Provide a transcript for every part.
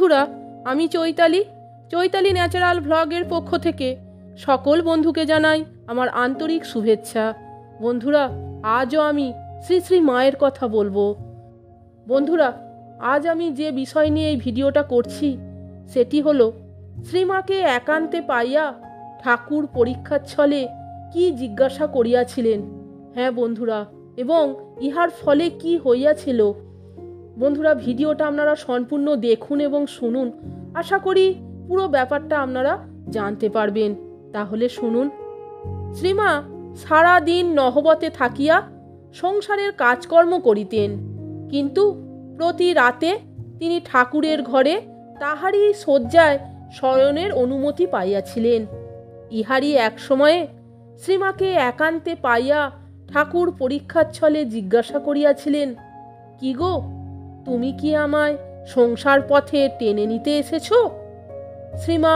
বন্ধুরা, আমি চৈতালি ন্যাচারাল ভ্লগের পক্ষ থেকে সকল বন্ধুকে জানাই আমার আন্তরিক শুভেচ্ছা। বন্ধুরা, আজও আমি শ্রী শ্রী মায়ের কথা বলবো। বন্ধুরা, আজ আমি যে বিষয় নিয়ে এই ভিডিওটা করছি সেটি হলো শ্রীমাকে একান্তে পাইয়া ঠাকুর পরীক্ষার ছলে কি জিজ্ঞাসা করিয়াছিলেন। হ্যাঁ বন্ধুরা, এবং ইহার ফলে কি হইয়াছিল। বন্ধুরা, ভিডিওটা আপনারা সম্পূর্ণ দেখুন এবং শুনুন। আশা করি পুরো ব্যাপারটা আপনারা জানতে পারবেন। তাহলে শুনুন। শ্রীমা সারা দিন নহবতে থাকিয়া সংসারের কাজকর্ম করিতেন, কিন্তু প্রতি রাতে তিনি ঠাকুরের ঘরে তাহারই শয্যায় শয়নের অনুমতি পাইয়াছিলেন। ইহারই এক সময়ে শ্রীমাকে একান্তে পাইয়া ঠাকুর পরীক্ষার ছলে জিজ্ঞাসা করিয়াছিলেন, কি গো, তুমি কি আমায় সংসার পথে টেনে নিতে এসেছ? শ্রীমা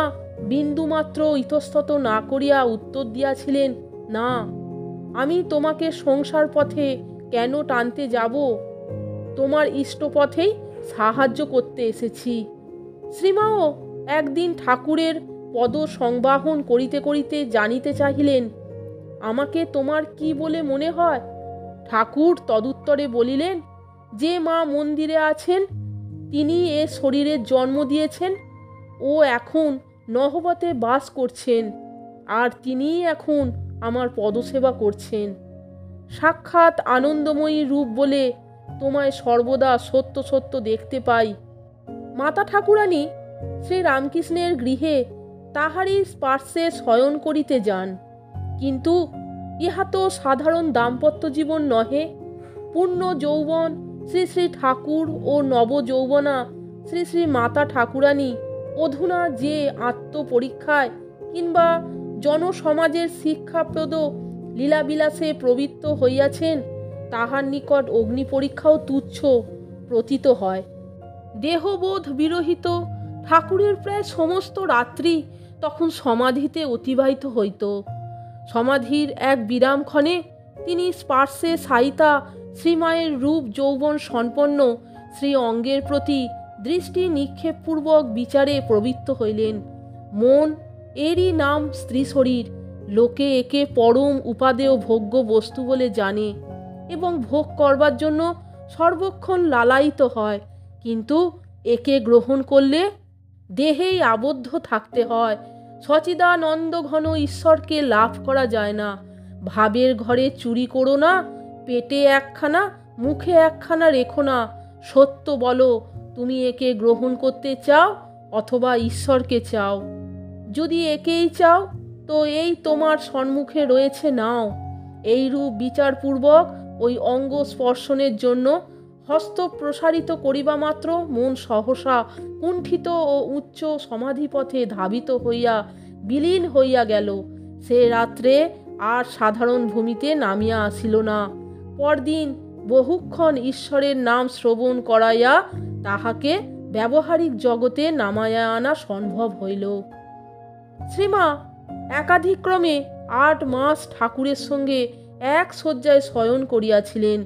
বিন্দুমাত্র ইতস্তত না করিয়া উত্তর দিয়াছিলেন, না, আমি তোমাকে সংসার পথে কেন টানতে যাব, তোমার ইষ্টপথেই সাহায্য করতে এসেছি। শ্রীমাও একদিন ঠাকুরের পদ সংবাহন করিতে করিতে জানিতে চাহিলেন, আমাকে তোমার কি বলে মনে হয়? ঠাকুর তদুত্তরে বলিলেন, যে মা মন্দিরে আছেন তিনি এ শরীরের জন্ম দিয়েছেন, ও এখন নহবতে বাস করছেন, আর তিনিই এখন আমার পদসেবা করছেন। সাক্ষাৎ আনন্দময়ী রূপ বলে তোমায় সর্বদা সত্য সত্য দেখতে পাই। মাতা ঠাকুরানী শ্রী রামকৃষ্ণের গৃহে তাহারই স্পর্শে শয়ন করিতে যান, কিন্তু ইহা তো সাধারণ দাম্পত্য জীবন নহে। পূর্ণ যৌবন শ্রী শ্রী ঠাকুর ও নব যৌবনা শ্রী শ্রী মাতা ঠাকুরানী অধুনা যে আত্মপরীক্ষায় কিংবা জনসমাজের শিক্ষাপ্রদ লীলাবিলাসে প্রবৃত্ত হইয়াছেন, তাহার নিকট অগ্নি পরীক্ষাও তুচ্ছ প্রতীত হয়। দেহবোধ বিরহিত ঠাকুরের প্রায় সমস্ত রাত্রি তখন সমাধিতে অতিবাহিত হইত। সমাধির এক বিরামক্ষণে তিনি স্পর্শে শায়িতা শ্রীমায়ের রূপ যৌবন সম্পন্ন শ্রী অঙ্গের প্রতি দৃষ্টি নিক্ষেপপূর্বক বিচারে প্রবৃত্ত হইলেন। মন, এরই নাম স্ত্রী শরীর। লোকে একে পরম উপাদেয় ভোগ্য বস্তু বলে জানে এবং ভোগ করবার জন্য সর্বক্ষণ লালায়িত হয়, কিন্তু একে গ্রহণ করলে দেহেই আবদ্ধ থাকতে হয়। সচিদানন্দ ঘন ঈশ্বরকে লাভ করা যায় না। ভাবের ঘরে চুরি করো না, পেটে একখানা মুখে একখানা রেখো না। সত্য বলো, তুমি একে গ্রহণ করতে চাও অথবা ঈশ্বরকে চাও। যদি একেই চাও তো এই তোমার সম্মুখে রয়েছে, নাও। এইরূপ বিচারপূর্বক ওই অঙ্গ স্পর্শনের জন্য হস্ত প্রসারিত করিবা মাত্র মন সহসা কুণ্ঠিত ও উচ্চ সমাধিপথে ধাবিত হইয়া বিলীন হইয়া গেল। সে রাত্রে আর সাধারণ ভূমিতে নামিয়া আসিল না। পরদিন বহুক্ষণ ঈশ্বরের নাম শ্রবণ করাইয়া তাহাকে ব্যবহারিক জগতে নামাইয়া আনা সম্ভব হইল। শ্রীমা একাধিক্রমে 8 মাস ঠাকুরের সঙ্গে এক শয্যায় শয়ন করিয়াছিলেন।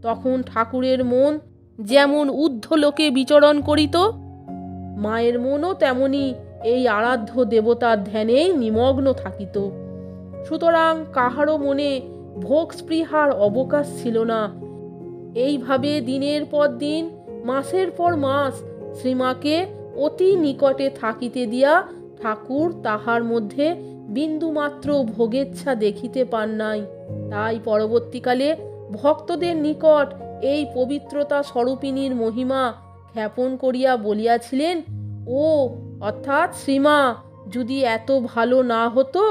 তখন ঠাকুরের মন যেমন ঊর্ধ্বলোকে বিচরণ করিত, মায়ের মনও তেমনি এই আরাধ্য দেবতার ধ্যানেই নিমগ্ন থাকিত। সুতরাং কাহারও মনে ভোগ স্পৃহার অবকাশ ছিল না। এইভাবে দিনের পর দিন, মাসের পর মাস শ্রীমাকে অতি নিকটে থাকিতে দিয়া ঠাকুর তাহার মধ্যে বিন্দুমাত্র ভোগেচ্ছা দেখিতে পান নাই। তাই পরবর্তীকালে ভক্তদের নিকট এই পবিত্রতা স্বরূপিণীর মহিমা জ্ঞাপন করিয়া বলিয়াছিলেন, ও অর্থাৎ শ্রীমা যদি এত ভালো না হতো,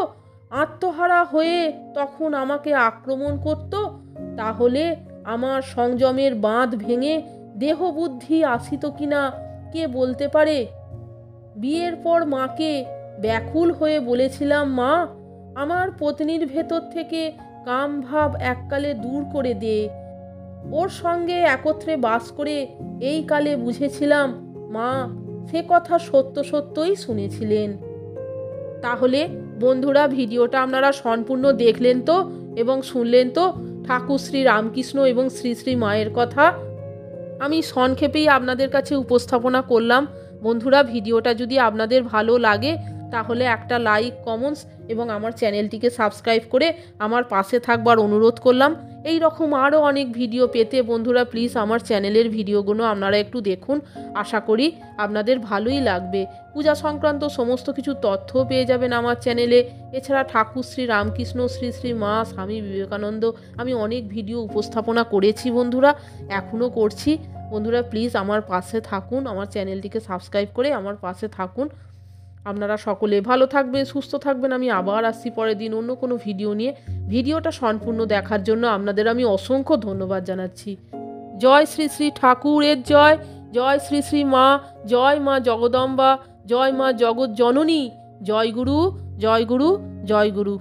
আত্মহারা হয়ে তখন আমাকে আক্রমণ করত, তাহলে আমার সংযমের বাঁধ ভেঙে দেহ বুদ্ধি আসিত কিনা কে বলতে পারে। বিয়ের পর মাকে ব্যাকুল হয়ে বলেছিলাম, মা, আমার পত্নীর ভেতর থেকে কাম ভাব এককালে দূর করে দে। ওর সঙ্গে একত্রে বাস করে এই কালে বুঝেছিলাম মা সে কথা সত্য সত্যই শুনেছিলেন। তাহলে বন্ধুরা, ভিডিওটা আপনারা সম্পূর্ণ দেখলেন তো এবং শুনলেন তো ঠাকুর শ্রী রামকৃষ্ণ এবং শ্রী শ্রী মায়ের কথা। আমি সংক্ষেপেই আপনাদের কাছে উপস্থাপনা করলাম। বন্ধুরা, ভিডিওটা যদি আপনাদের ভালো লাগে তাহলে একটা লাইক, কমেন্টস এবং আমার চ্যানেলটিকে সাবস্ক্রাইব করে আমার পাশে থাকবার অনুরোধ করলাম। এই রকম আরও অনেক ভিডিও পেতে বন্ধুরা প্লিজ আমার চ্যানেলের ভিডিওগুলো আপনারা একটু দেখুন। আশা করি আপনাদের ভালোই লাগবে। পূজা সংক্রান্ত সমস্ত কিছু তথ্য পেয়ে যাবেন আমার চ্যানেলে। এছাড়া ঠাকুর শ্রী রামকৃষ্ণ, শ্রী শ্রী মা স্বামী বিবেকানন্দ আমি অনেক ভিডিও উপস্থাপনা করেছি বন্ধুরা, এখনও করছি। বন্ধুরা প্লিজ আমার পাশে থাকুন, আমার চ্যানেলটিকে সাবস্ক্রাইব করে আমার পাশে থাকুন। আপনারা সকলে ভালো থাকবেন, সুস্থ থাকবেন। আমি আবার আসছি পরের দিন অন্য কোনো ভিডিও নিয়ে। ভিডিওটা সম্পূর্ণ দেখার জন্য আপনাদের আমি অসংখ্য ধন্যবাদ জানাচ্ছি। জয় শ্রী শ্রী ঠাকুরের জয়, জয় শ্রী শ্রী মা, জয় মা জগদম্বা, জয় মা জগৎ জননী, জয় গুরু, জয় গুরু, জয় গুরু।